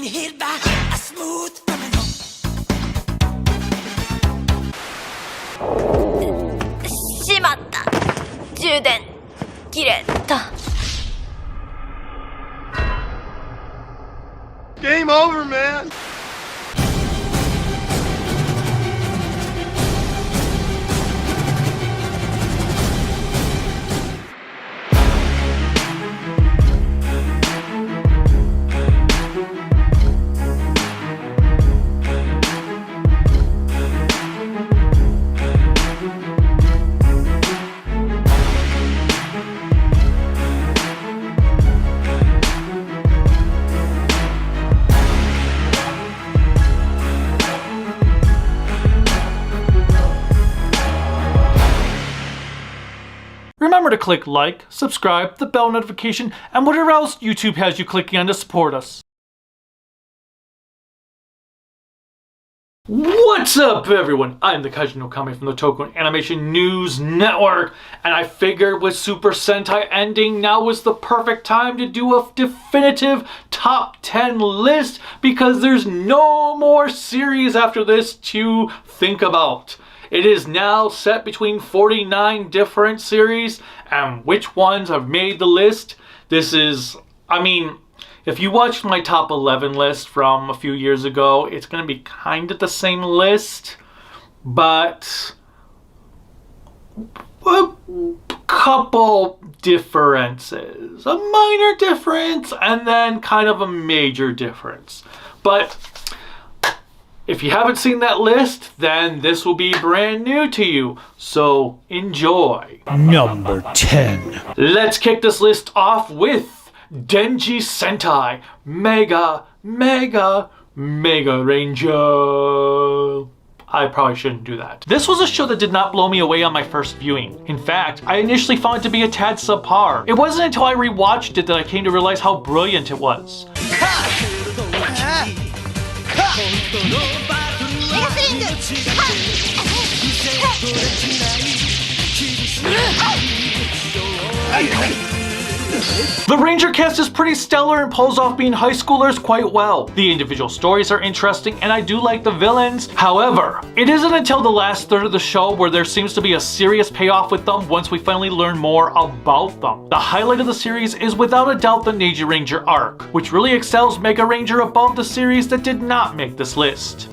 hit by a smooth criminal. しまった。充電切れた。 Game over, man. Remember to click like, subscribe, the bell notification, and whatever else YouTube has you clicking on to support us. What's up, everyone? I'm the Kaiji no Kami from the Toku Animation News Network, and I figured with Super Sentai ending, now was the perfect time to do a definitive top 10 list because there's no more series after this to think about. It is now set between 49 different series, and which ones have made the list? This is, I mean, if you watched my top 11 list from a few years ago, it's going to be kind of the same list, but a couple differences. A minor difference, and then kind of a major difference. But if you haven't seen that list, then this will be brand new to you, so enjoy. Number 10. Let's kick this list off with Denji Sentai Megaranger. I probably shouldn't do that. This was a show that did not blow me away on my first viewing. In fact, I initially found it to be a tad subpar. It wasn't until I rewatched it that I came to realize how brilliant it was. The Ranger cast is pretty stellar and pulls off being high schoolers quite well. The individual stories are interesting and I do like the villains. However, it isn't until the last third of the show where there seems to be a serious payoff with them once we finally learn more about them. The highlight of the series is without a doubt the Dairanger arc, which really excels Megaranger above the series that did not make this list.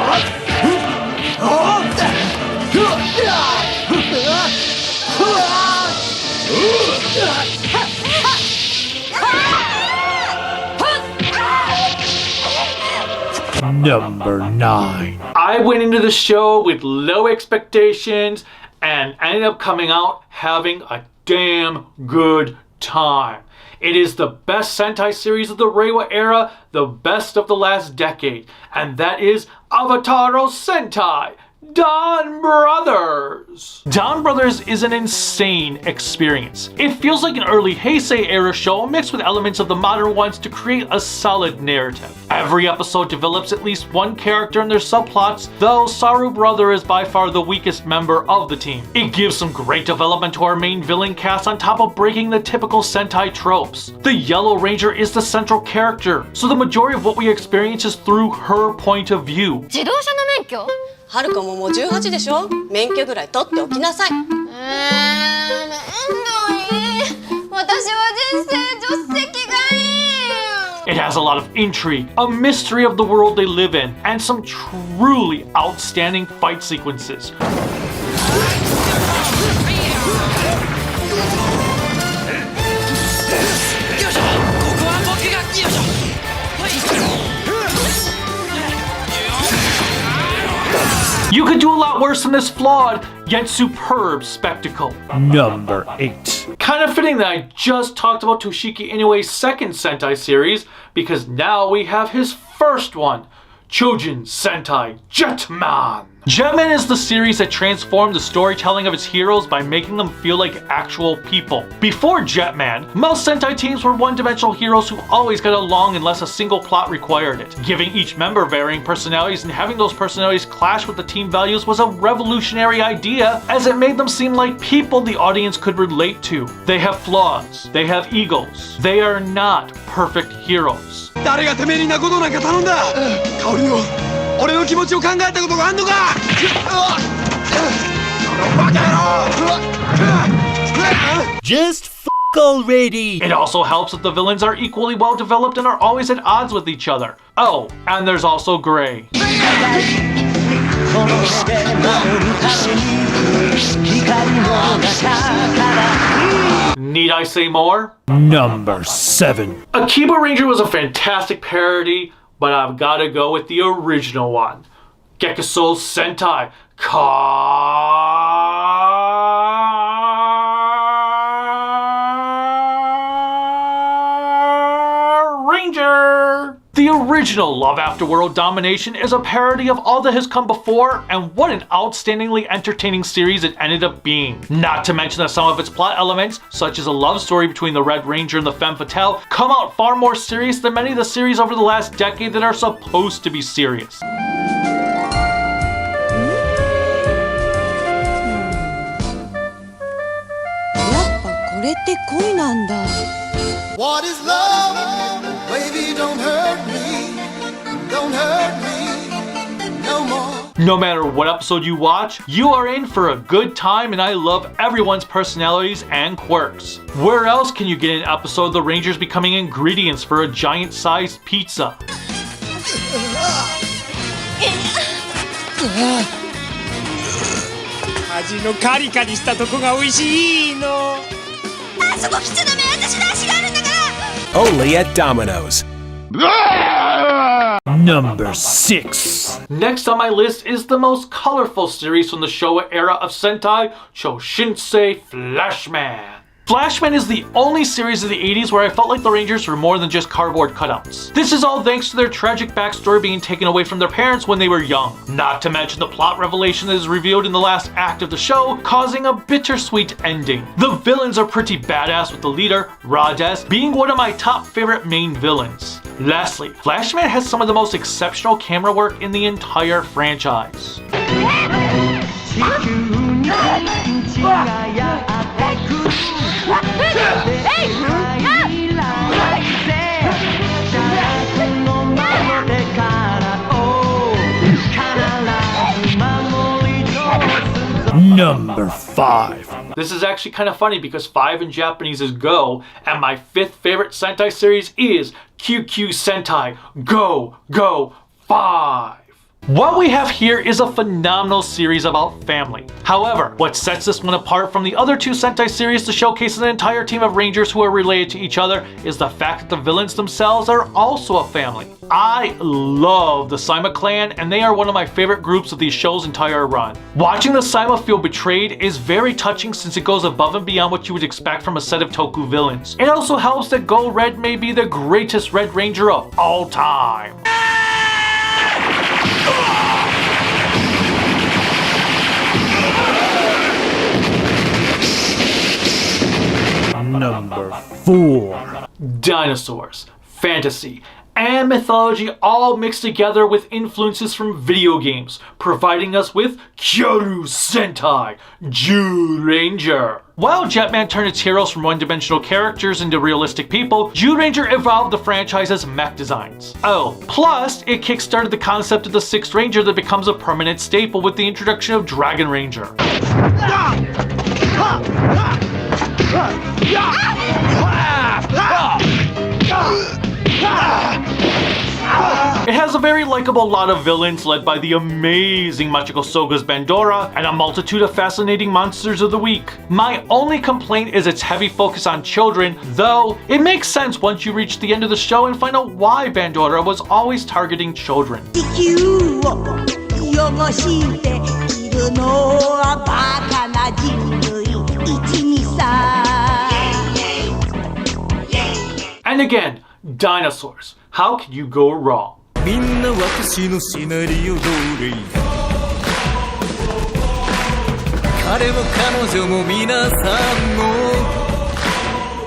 Number 9. I went into the show with low expectations and ended up coming out having a damn good time. It is the best Sentai series of the Reiwa era, the best of the last decade, and that is Avataro Sentai Donbrothers. Donbrothers is an insane experience. It feels like an early Heisei era show mixed with elements of the modern ones to create a solid narrative. Every episode develops at least one character and their subplots, though Saru Brother is by far the weakest member of the team. It gives some great development to our main villain cast on top of breaking the typical Sentai tropes. The Yellow Ranger is the central character, so the majority of what we experience is through her point of view. 自動車の免許？はるかももう18でしょ？免許ぐらい取っておきなさい。めんどい。私は人生助手席がいい。 It has a lot of intrigue, a mystery of the world they live in, and some truly outstanding fight sequences. You could do a lot worse than this flawed, yet superb spectacle. Number 8. Kind of fitting that I just talked about Toshiki Inoue's second Sentai series, because now we have his first one, Chojin Sentai Jetman. Jetman is the series that transformed the storytelling of its heroes by making them feel like actual people. Before Jetman, most Sentai teams were one-dimensional heroes who always got along unless a single plot required it. Giving each member varying personalities and having those personalities clash with the team values was a revolutionary idea, as it made them seem like people the audience could relate to. They have flaws, they have egos, they are not perfect heroes. 誰がてめえになことなんか頼んだ香織の俺の気持ちを考えたことがあんのかこのバカ野郎 Just f*** already! It also helps that the villains are equally well developed and are always at odds with each other. Oh, and there's also Gray. Need I say more? Number 7. Akiba Ranger was a fantastic parody, but I've gotta go with the original one. Gekuso Sentai Carranger! The original Love After World Domination is a parody of all that has come before, and what an outstandingly entertaining series it ended up being. Not to mention that some of its plot elements, such as a love story between the Red Ranger and the Femme Fatale, come out far more serious than many of the series over the last decade that are supposed to be serious. What is love? Baby, don't hurt me. Don't hurt me no more. No matter what episode you watch, you are in for a good time, and I love everyone's personalities and quirks. Where else can you get an episode of the Rangers becoming ingredients for a giant-sized pizza? 味のカリカリしたとこが美味しいのあそこ来ちゃダメ、私の足があるんだから。 Only at Domino's. Number 6. Next on my list is the most colorful series from the Showa era of Sentai, Choshinsei Flashman. Flashman is the only series of the 80s where I felt like the Rangers were more than just cardboard cutouts. This is all thanks to their tragic backstory being taken away from their parents when they were young. Not to mention the plot revelation that is revealed in the last act of the show, causing a bittersweet ending. The villains are pretty badass, with the leader, Rades, being one of my top favorite main villains. Lastly, Flashman has some of the most exceptional camera work in the entire franchise. Number 5. This is actually kind of funny because 5 in Japanese is Go, and my 5th favorite Sentai series is QQ Sentai Go-Go-Five. What we have here is a phenomenal series about family. However, what sets this one apart from the other two Sentai series to showcase an entire team of Rangers who are related to each other is the fact that the villains themselves are also a family. I love the Saima clan, and they are one of my favorite groups of these show's entire run. Watching the Saima feel betrayed is very touching since it goes above and beyond what you would expect from a set of Toku villains. It also helps that Go Red may be the greatest Red Ranger of all time. Number 4. Dinosaurs, fantasy, and mythology all mixed together with influences from video games, providing us with Kyoru Sentai Zyuranger. While Jetman turned its heroes from one-dimensional characters into realistic people, Zyuranger evolved the franchise's mech designs. Oh, plus it kickstarted the concept of the 6th Ranger that becomes a permanent staple with the introduction of Dragon Ranger. It has a very likable lot of villains led by the amazing Machiko Soga's Bandora and a multitude of fascinating monsters of the week. My only complaint is its heavy focus on children, though it makes sense once you reach the end of the show and find out why Bandora was always targeting children. And again, dinosaurs. How can you go wrong?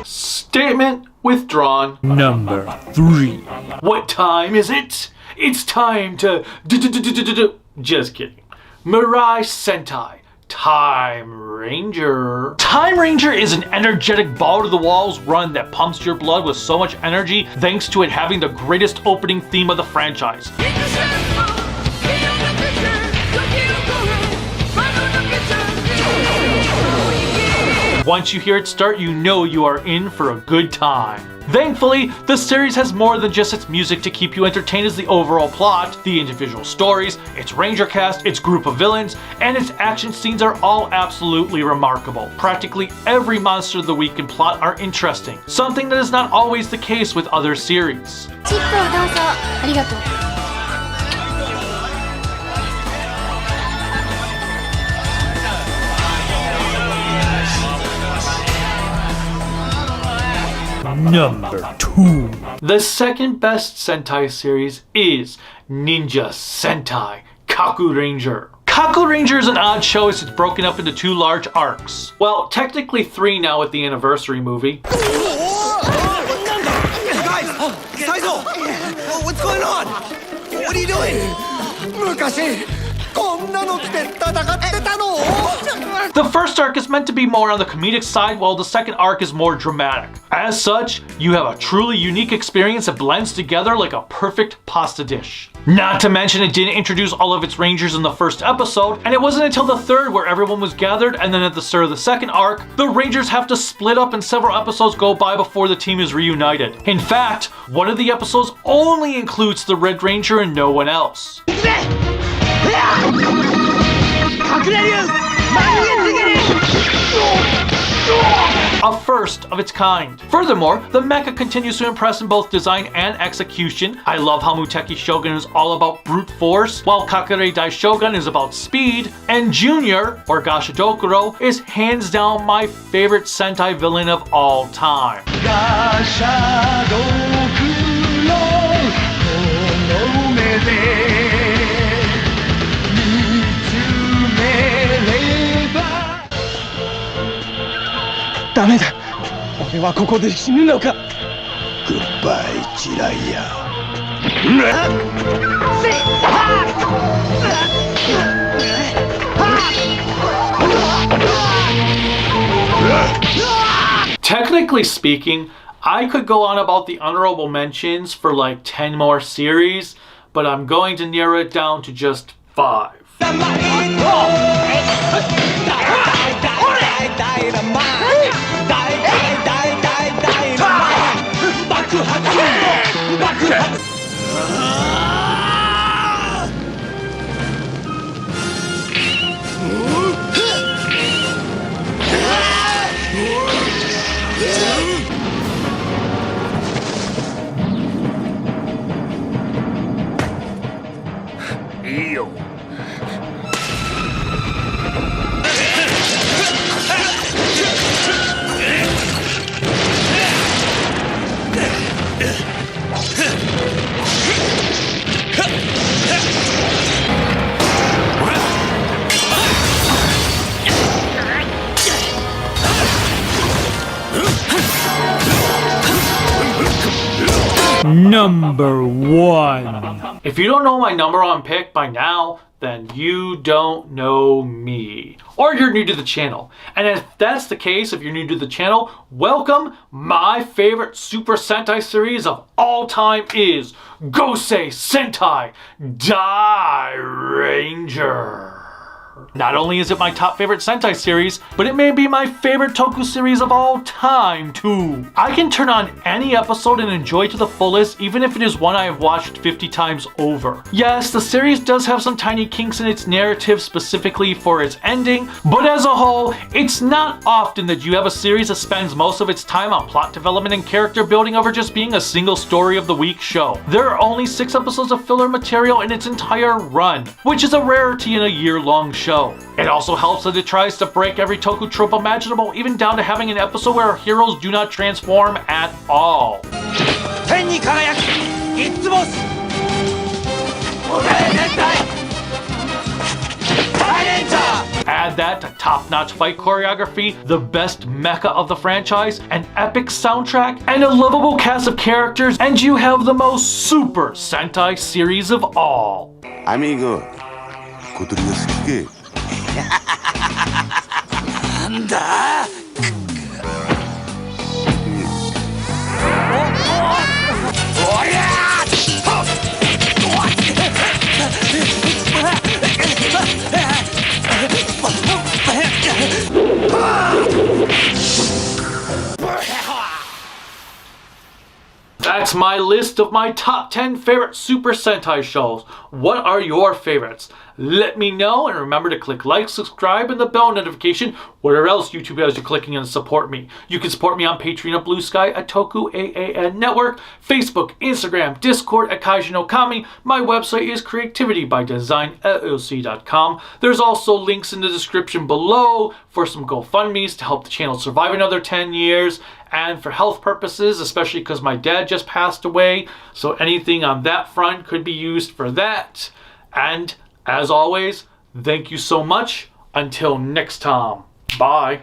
Statement withdrawn. Number 3. What time is it? It's time to just kidding. Mirai Sentai Timeranger. Timeranger is an energetic ball-to-the-walls run that pumps your blood with so much energy thanks to it having the greatest opening theme of the franchise. Once you hear it start, you know you are in for a good time. Thankfully, the series has more than just its music to keep you entertained as the overall plot, the individual stories, its ranger cast, its group of villains, and its action scenes are all absolutely remarkable. Practically every monster of the week and plot are interesting, something that is not always the case with other series. Number 2. The second best Sentai series is Ninja Sentai Kakuranger. Kakuranger is an odd show as it's broken up into 2 large arcs. Well, technically 3 now with the anniversary movie. Guys! Saizo! What's going on? What are you doing? The first arc is meant to be more on the comedic side, while the second arc is more dramatic. As such, you have a truly unique experience that blends together like a perfect pasta dish. Not to mention it didn't introduce all of its rangers in the first episode, and it wasn't until the third where everyone was gathered, and then at the start of the second arc, the rangers have to split up and several episodes go by before the team is reunited. In fact, one of the episodes only includes the Red Ranger and no one else. A first of its kind. Furthermore, the mecha continues to impress in both design and execution. I love how Muteki Shogun is all about brute force, while Kakure Dai Shogun is about speed, and Junior, or Gashadokuro, is hands down my favorite Sentai villain of all time. Goodbye, Jiraiya. Technically speaking, I could go on about the honorable mentions for like 10 more series, but I'm going to narrow it down to just 5. Number 1. If you don't know my number one pick by now, then you don't know me. Or you're new to the channel. And if that's the case, if you're new to the channel, welcome. My favorite Super Sentai series of all time is Gosei Sentai Dairanger. Not only is it my top favorite Sentai series, but it may be my favorite Toku series of all time too. I can turn on any episode and enjoy to the fullest, even if it is one I have watched 50 times over. Yes, the series does have some tiny kinks in its narrative specifically for its ending, but as a whole, it's not often that you have a series that spends most of its time on plot development and character building over just being a single story of the week show. There are only 6 episodes of filler material in its entire run, which is a rarity in a year-long show. It also helps that it tries to break every Toku trope imaginable, even down to having an episode where heroes do not transform at all. Add that to top-notch fight choreography, the best mecha of the franchise, an epic soundtrack, and a lovable cast of characters, and you have the most Super Sentai series of all. Amigo, 小鳥がすっげえ。なんだおりゃThat's my list of my top 10 favorite Super Sentai shows. What are your favorites? Let me know, and remember to click like, subscribe, and the bell notification, whatever else YouTube has you clicking in to support me. You can support me on Patreon at Bluesky, at tokuaannetwork, Facebook, Instagram, Discord at Kaiju no Kami. My website is creativitybydesignllc.com. There's also links in the description below for some GoFundMes to help the channel survive another 10 years. And for health purposes, especially because my dad just passed away, so anything on that front could be used for that. And as always, thank you so much. Until next time, bye.